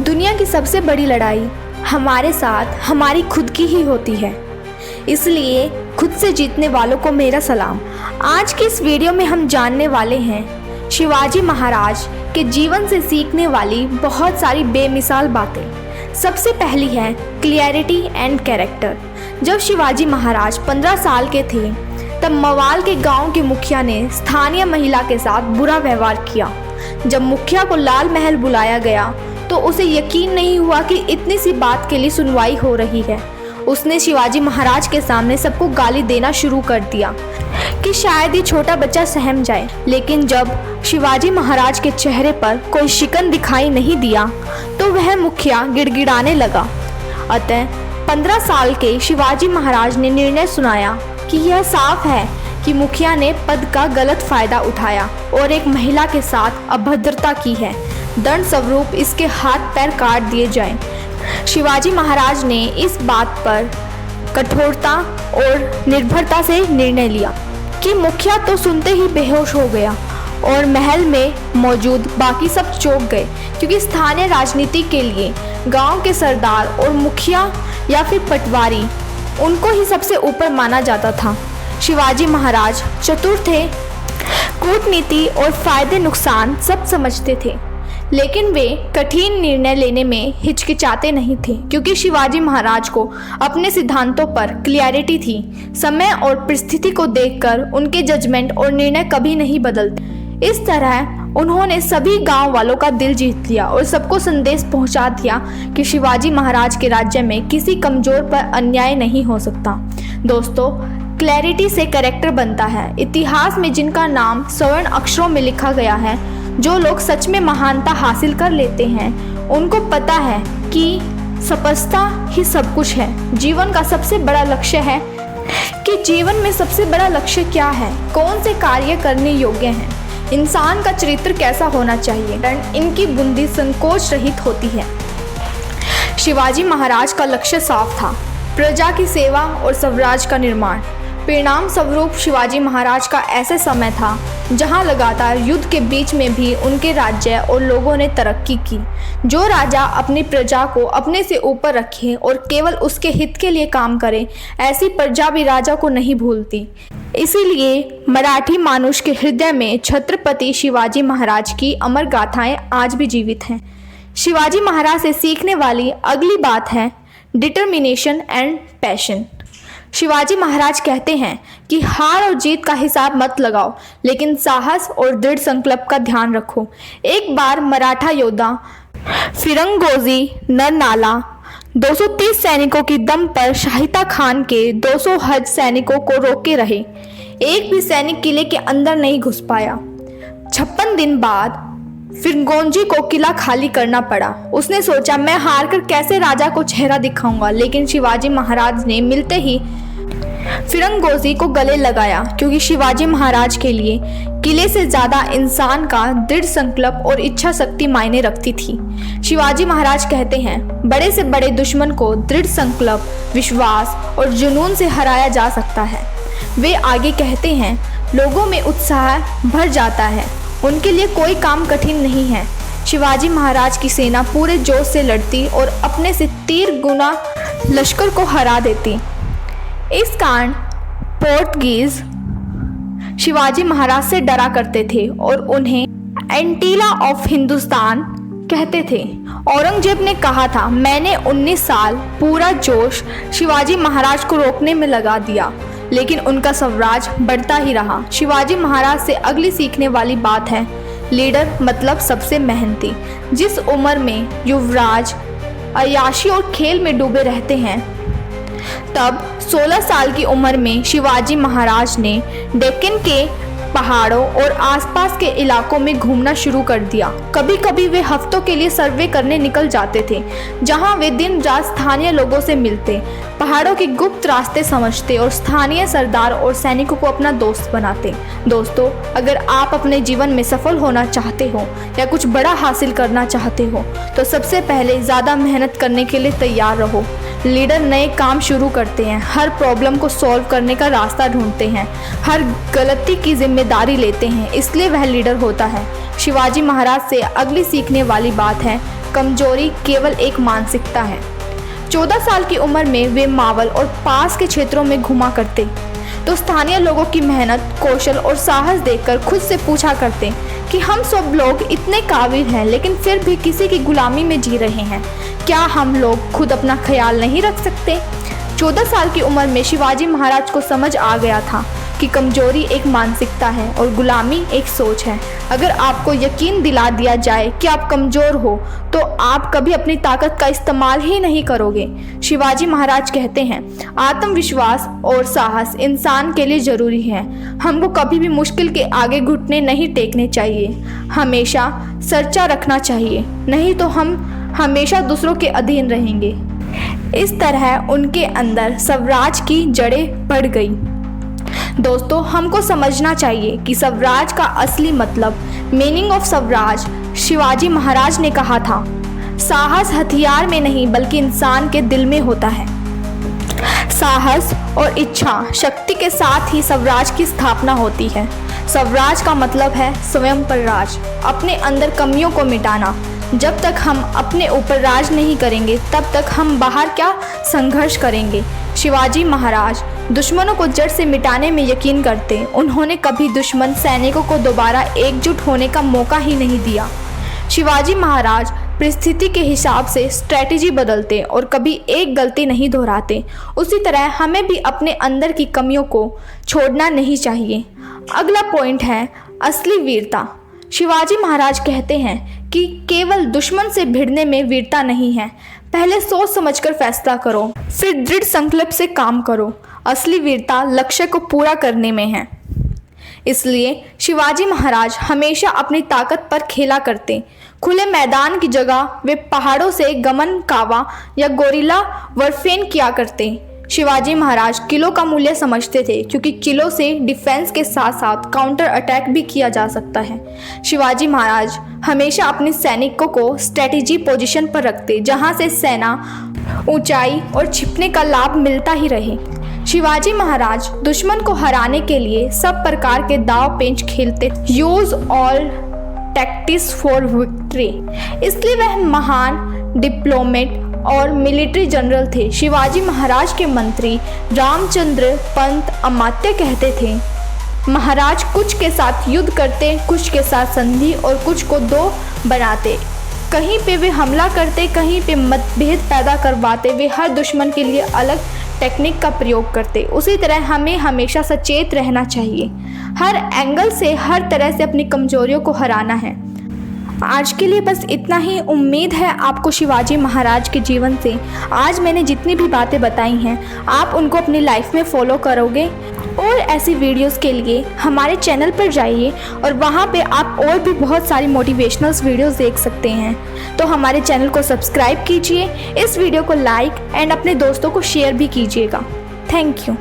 दुनिया की सबसे बड़ी लड़ाई हमारे साथ हमारी खुद की ही होती है, इसलिए खुद से जीतने वालों को मेरा सलाम। आज की इस वीडियो में हम जानने वाले हैं शिवाजी महाराज के जीवन से सीखने वाली बहुत सारी बेमिसाल बातें। सबसे पहली है क्लियरिटी एंड कैरेक्टर। जब शिवाजी महाराज 15 साल के थे तब मवाल के गांव के मुखिया ने स्थानीय महिला के साथ बुरा व्यवहार किया। जब मुखिया को लाल महल बुलाया गया तो उसे यकीन नहीं हुआ कि इतनी सी बात के लिए सुनवाई हो रही है। उसने शिवाजी महाराज के सामने सबको गाली देना शुरू कर दिया कि शायद ये छोटा बच्चा सहम जाए। लेकिन जब शिवाजी महाराज के चेहरे पर कोई शिकन दिखाई नहीं दिया तो वह मुखिया गिड़गिड़ाने लगा। अतः 15 साल के शिवाजी महाराज ने निर्णय सुनाया कि यह साफ है कि मुखिया ने पद का गलत फायदा उठाया और एक महिला के साथ अभद्रता की है। दंड स्वरूप इसके हाथ पैर काट दिए जाएं। शिवाजी महाराज ने इस बात पर कठोरता और निर्भरता से निर्णय लिया कि मुखिया तो सुनते ही बेहोश हो गया और महल में मौजूद बाकी सब चौंक गए, क्योंकि स्थानीय राजनीति के लिए गांव के सरदार और मुखिया या फिर पटवारी उनको ही सबसे ऊपर माना जाता था। शिवाजी महाराज चतुर थे, कूटनीति और फायदे नुकसान सब समझते थे, लेकिन वे कठिन निर्णय लेने में हिचकिचाते नहीं थे, क्योंकि शिवाजी महाराज को अपने सिद्धांतों पर क्लियरिटी थी। समय और परिस्थिति को देखकर उनके जजमेंट और निर्णय कभी नहीं बदलते। इस तरह उन्होंने सभी गांव वालों का दिल जीत लिया और सबको संदेश पहुंचा दिया कि शिवाजी महाराज के राज्य में किसी कमजोर पर अन्याय नहीं हो सकता। दोस्तों, क्लैरिटी से कैरेक्टर बनता है। इतिहास में जिनका नाम स्वर्ण अक्षरों में लिखा गया है, जो लोग सच में महानता हासिल कर लेते हैं, उनको पता है कि स्पष्टता ही सब कुछ है। जीवन का सबसे बड़ा लक्ष्य है कि जीवन में सबसे बड़ा लक्ष्य क्या है, कौन से कार्य करने योग्य हैं, इंसान का चरित्र कैसा होना चाहिए। इनकी बुद्धि संकोच रहित होती है। शिवाजी महाराज का लक्ष्य साफ था, प्रजा की सेवा और स्वराज्य का निर्माण। परिणाम स्वरूप शिवाजी महाराज का ऐसे समय था जहां लगातार युद्ध के बीच में भी उनके राज्य और लोगों ने तरक्की की। जो राजा अपनी प्रजा को अपने से ऊपर रखे और केवल उसके हित के लिए काम करे, ऐसी प्रजा भी राजा को नहीं भूलती। इसीलिए मराठी मानुष के हृदय में छत्रपति शिवाजी महाराज की अमर गाथाएं आज भी जीवित हैं। शिवाजी महाराज से सीखने वाली अगली बात है determination and passion. Shivaji Maharaj कहते हैं कि हार और जीत का हिसाब मत लगाओ, लेकिन साहस और दृढ़ संकल्प का ध्यान रखो। एक बार मराठा योद्धा फिरंगोजी नरनाला 230 सैनिकों की दम पर शाहिदा खान के 200 हज सैनिकों को रोके रहे। एक भी सैनिक किले के अंदर नहीं घुस पाया। 56 दिन बाद फिरंगोजी को किला खाली करना पड़ा। उसने सोचा, मैं हारकर कैसे राजा को चेहरा दिखाऊंगा, लेकिन शिवाजी महाराज ने मिलते ही फिरंगोजी को गले लगाया, क्योंकि शिवाजी महाराज के लिए किले से ज्यादा इंसान का दृढ़ संकल्प और इच्छा शक्ति मायने रखती थी। शिवाजी महाराज कहते हैं, बड़े से बड़े दुश्मन को दृढ़ संकल्प, विश्वास और जुनून से हराया जा सकता है। वे आगे कहते हैं, लोगों में उत्साह भर जाता है, उनके लिए कोई काम कठिन नहीं है। शिवाजी महाराज की सेना पूरे जोश से लड़ती और अपने से 3 गुना लश्कर को हरा देती। इस कारण पोर्तुगीज शिवाजी महाराज से डरा करते थे और उन्हें एंटीला ऑफ हिंदुस्तान कहते थे। औरंगजेब ने कहा था, मैंने 19 साल पूरा जोश शिवाजी महाराज को रोकने में लगा दिया, लेकिन उनका स्वराज बढ़ता ही रहा। शिवाजी महाराज से अगली सीखने वाली बात है लीडर मतलब सबसे मेहनती। जिस उम्र में युवराज अय्याशी और खेल में डूबे रहते हैं, तब 16 साल की उम्र में शिवाजी महाराज ने डेक्कन के पहाड़ों और आसपास के इलाकों में घूमना शुरू कर दिया। कभी कभी वे हफ्तों के लिए सर्वे करने निकल जाते थे, जहां वे दिन रात स्थानीय लोगों से मिलते, पहाड़ों के गुप्त रास्ते समझते और स्थानीय सरदार और सैनिकों को अपना दोस्त बनाते। दोस्तों, अगर आप अपने जीवन में सफल होना चाहते हो या कुछ बड़ा हासिल करना चाहते हो, तो सबसे पहले ज़्यादा मेहनत करने के लिए तैयार रहो। लीडर नए काम शुरू करते हैं, हर प्रॉब्लम को सॉल्व करने का रास्ता ढूंढते हैं, हर गलती की जिम्मेदारी लेते हैं, इसलिए वह लीडर होता है। शिवाजी महाराज से अगली सीखने वाली बात है कमजोरी केवल एक मानसिकता है। 14 साल की उम्र में वे मावल और पास के क्षेत्रों में घुमा करते तो स्थानीय लोगों की मेहनत, कौशल और साहस देखकर खुद से पूछा करते कि हम सब लोग इतने काबिल हैं लेकिन फिर भी किसी की गुलामी में जी रहे हैं। क्या हम लोग खुद अपना ख्याल नहीं रख सकते? 14 साल की उम्र में शिवाजी महाराज को समझ आ गया था कि कमजोरी एक मानसिकता है और गुलामी एक सोच है। अगर आपको यकीन दिला दिया जाए कि आप कमज़ोर हो तो आप कभी अपनी ताकत का इस्तेमाल ही नहीं करोगे। शिवाजी महाराज कहते हैं, आत्मविश्वास और साहस इंसान के लिए ज़रूरी है। हमको कभी भी मुश्किल के आगे घुटने नहीं टेकने चाहिए, हमेशा सच्चा रखना चाहिए, नहीं तो हम हमेशा दूसरों के अधीन रहेंगे। इस तरह उनके अंदर स्वराज की जड़ें पड़ गई। दोस्तों, हमको समझना चाहिए कि स्वराज का असली मतलब, मीनिंग ऑफ स्वराज, शिवाजी महाराज ने कहा था, साहस हथियार में नहीं बल्कि इंसान के दिल में होता है। साहस और इच्छा शक्ति के साथ ही स्वराज की स्थापना होती है। स्वराज का मतलब है स्वयं पर राज, अपने अंदर कमियों को मिटाना। जब तक हम अपने ऊपर राज नहीं करेंगे तब तक हम बाहर क्या संघर्ष करेंगे। शिवाजी महाराज दुश्मनों को जड़ से मिटाने में यकीन करते। उन्होंने कभी दुश्मन सैनिकों को दोबारा एकजुट होने का मौका ही नहीं दिया। शिवाजी महाराज परिस्थिति के हिसाब से स्ट्रैटेजी बदलते और कभी एक गलती नहीं दोहराते। उसी तरह हमें भी अपने अंदर की कमियों को छोड़ना नहीं चाहिए। अगला पॉइंट है असली वीरता। शिवाजी महाराज कहते हैं कि केवल दुश्मन से भिड़ने में वीरता नहीं है, पहले सोच समझकर फैसला करो, फिर दृढ़ संकल्प से काम करो। असली वीरता लक्ष्य को पूरा करने में है। इसलिए शिवाजी महाराज हमेशा अपनी ताकत पर खेला करते। खुले मैदान की जगह वे पहाड़ों से गमन कावा या गोरिल्ला वरफेन किया करते। शिवाजी महाराज किलों का मूल्य समझते थे क्योंकि किलों से डिफेंस के साथ साथ काउंटर अटैक भी किया जा सकता है। शिवाजी महाराज हमेशा अपने सैनिकों को स्ट्रेटेजी पोजीशन पर रखते जहां से सेना ऊंचाई और छिपने का लाभ मिलता ही रहे। शिवाजी महाराज दुश्मन को हराने के लिए सब प्रकार के दाव पेंच खेलते, use all tactics for victory. इसलिए वह महान डिप्लोमेट और मिलिट्री जनरल थे। शिवाजी महाराज के मंत्री रामचंद्र पंत अमात्य कहते थे, महाराज कुछ के साथ युद्ध करते, कुछ के साथ संधि और कुछ को दो बनाते। कहीं पे वे हमला करते, कहीं पे मतभेद पैदा करवाते। वे हर दुश्मन के लिए अलग टेक्निक का प्रयोग करते। उसी तरह हमें हमेशा सचेत रहना चाहिए, हर एंगल से, हर तरह से अपनी कमजोरियों को हराना है। आज के लिए बस इतना ही। उम्मीद है आपको शिवाजी महाराज के जीवन से आज मैंने जितनी भी बातें बताई हैं आप उनको अपनी लाइफ में फॉलो करोगे। और ऐसी वीडियोस के लिए हमारे चैनल पर जाइए और वहाँ पे आप और भी बहुत सारी मोटिवेशनल वीडियोस देख सकते हैं। तो हमारे चैनल को सब्सक्राइब कीजिए, इस वीडियो को लाइक एंड अपने दोस्तों को शेयर भी कीजिएगा। Thank you.